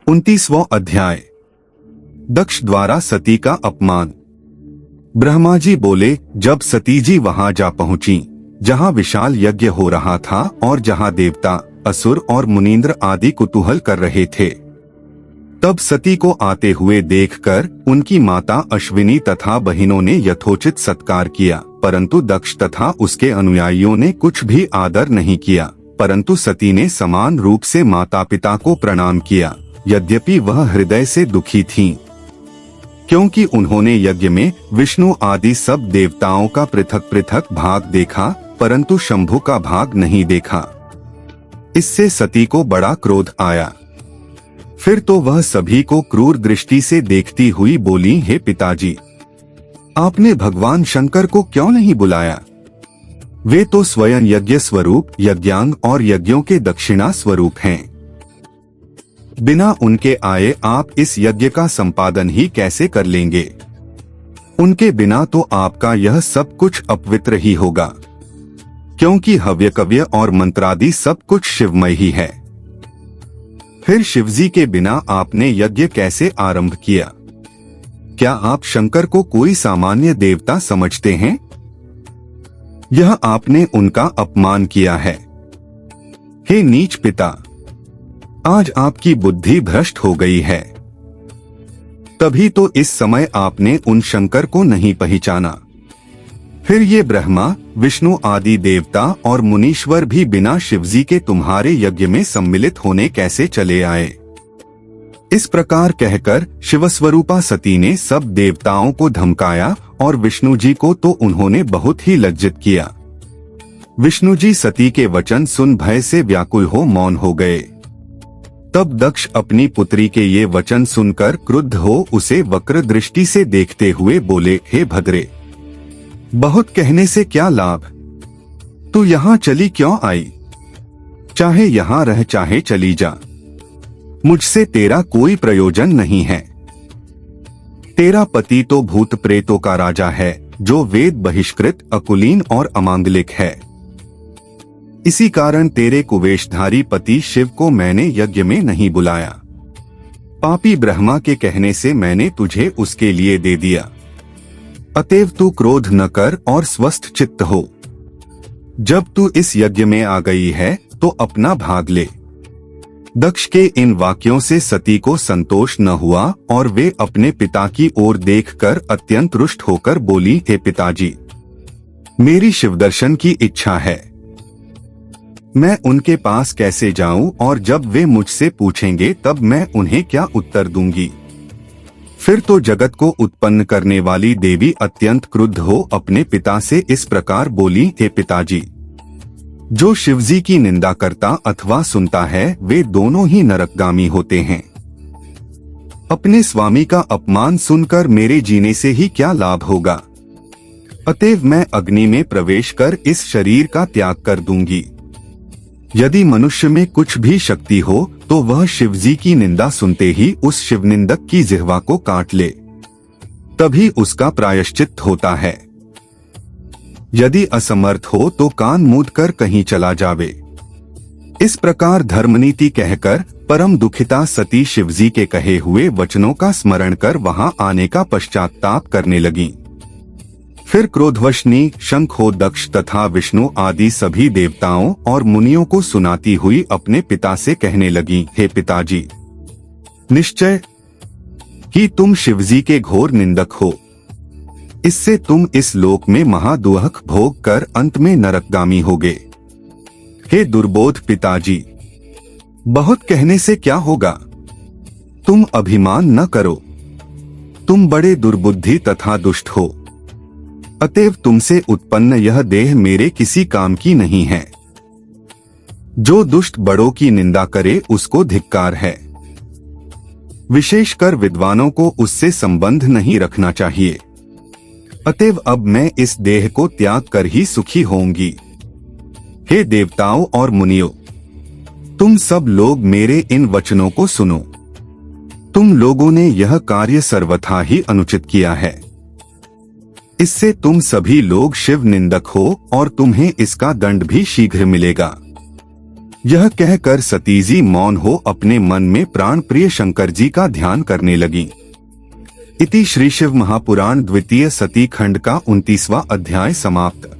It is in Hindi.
29वां अध्याय। दक्ष द्वारा सती का अपमान। ब्रह्मा जी बोले, जब सती जी वहां जा पहुंची जहां विशाल यज्ञ हो रहा था और जहां देवता, असुर और मुनींद्र आदि कुतूहल कर रहे थे, तब सती को आते हुए देखकर उनकी माता अश्विनी तथा बहनों ने यथोचित सत्कार किया, परंतु दक्ष तथा उसके अनुयायियों ने कुछ भी आदर नहीं किया। परंतु सती ने समान रूप से माता पिता को प्रणाम किया, यद्यपि वह हृदय से दुखी थीं, क्योंकि उन्होंने यज्ञ में विष्णु आदि सब देवताओं का पृथक पृथक भाग देखा, परंतु शंभु का भाग नहीं देखा। इससे सती को बड़ा क्रोध आया। फिर तो वह सभी को क्रूर दृष्टि से देखती हुई बोली, हे पिताजी, आपने भगवान शंकर को क्यों नहीं बुलाया? वे तो स्वयं यज्ञ स्वरूप, यज्ञांग और यज्ञों के दक्षिणा स्वरूप हैं। बिना उनके आए आप इस यज्ञ का संपादन ही कैसे कर लेंगे? उनके बिना तो आपका यह सब कुछ अपवित्र ही होगा, क्योंकि हव्य कव्य और मंत्रादि सब कुछ शिवमय ही है। फिर शिवजी के बिना आपने यज्ञ कैसे आरंभ किया? क्या आप शंकर को कोई सामान्य देवता समझते हैं? यह आपने उनका अपमान किया है। हे नीच पिता, आज आपकी बुद्धि भ्रष्ट हो गई है। तभी तो इस समय आपने उन शंकर को नहीं पहचाना। फिर ये ब्रह्मा, विष्णु आदि देवता और मुनीश्वर भी बिना शिवजी के तुम्हारे यज्ञ में सम्मिलित होने कैसे चले आए? इस प्रकार कहकर शिवस्वरूपा सती ने सब देवताओं को धमकाया और विष्णु जी को तो उन्होंने बहुत ही लज्जित किया। विष्णु जी सती के वचन सुन भय से व्याकुल हो मौन हो गए। तब दक्ष अपनी पुत्री के ये वचन सुनकर क्रुद्ध हो उसे वक्र दृष्टि से देखते हुए बोले, हे भद्रे, बहुत कहने से क्या लाभ? तू यहाँ चली क्यों आई? चाहे यहाँ रह चाहे चली जा, मुझसे तेरा कोई प्रयोजन नहीं है। तेरा पति तो भूत प्रेतों का राजा है, जो वेद बहिष्कृत, अकुलीन और अमांगलिक है। इसी कारण तेरे कुवेशधारी पति शिव को मैंने यज्ञ में नहीं बुलाया। पापी ब्रह्मा के कहने से मैंने तुझे उसके लिए दे दिया। अतएव तू क्रोध न कर और स्वस्थ चित्त हो। जब तू इस यज्ञ में आ गई है तो अपना भाग ले। दक्ष के इन वाक्यों से सती को संतोष न हुआ और वे अपने पिता की ओर देखकर अत्यंत रुष्ट होकर बोली, हे पिताजी, मेरी शिवदर्शन की इच्छा है। मैं उनके पास कैसे जाऊं और जब वे मुझसे पूछेंगे तब मैं उन्हें क्या उत्तर दूंगी? फिर तो जगत को उत्पन्न करने वाली देवी अत्यंत क्रुद्ध हो अपने पिता से इस प्रकार बोली, हे पिताजी, जो शिवजी की निंदा करता अथवा सुनता है वे दोनों ही नरकगामी होते हैं। अपने स्वामी का अपमान सुनकर मेरे जीने से ही क्या लाभ होगा? अतएव मैं अग्नि में प्रवेश कर इस शरीर का त्याग कर दूंगी। यदि मनुष्य में कुछ भी शक्ति हो तो वह शिवजी की निंदा सुनते ही उस शिवनिंदक की जिह्वा को काट ले, तभी उसका प्रायश्चित होता है। यदि असमर्थ हो तो कान मूंद कर कहीं चला जावे। इस प्रकार धर्मनीति कहकर परम दुखिता सती शिवजी के कहे हुए वचनों का स्मरण कर वहां आने का पश्चाताप करने लगी। फिर क्रोधवशनी शंखो दक्ष तथा विष्णु आदि सभी देवताओं और मुनियों को सुनाती हुई अपने पिता से कहने लगी, हे पिताजी, निश्चय कि तुम शिवजी के घोर निंदक हो। इससे तुम इस लोक में महादुहक भोग कर अंत में नरकगामी होगे। हे दुर्बोध पिताजी, बहुत कहने से क्या होगा? तुम अभिमान न करो। तुम बड़े दुर्बुद्धि तथा दुष्ट हो। अतएव तुमसे उत्पन्न यह देह मेरे किसी काम की नहीं है। जो दुष्ट बड़ों की निंदा करे उसको धिक्कार है। विशेषकर विद्वानों को उससे संबंध नहीं रखना चाहिए। अतएव अब मैं इस देह को त्याग कर ही सुखी होंगी। हे देवताओं और मुनियों, तुम सब लोग मेरे इन वचनों को सुनो। तुम लोगों ने यह कार्य सर्वथा ही अनुचित किया है। इससे तुम सभी लोग शिव निंदक हो और तुम्हें इसका दंड भी शीघ्र मिलेगा। यह कहकर सती जी मौन हो अपने मन में प्राण प्रिय शंकर जी का ध्यान करने लगी। इति श्री शिव महापुराण द्वितीय सती खंड का 29वां अध्याय समाप्त।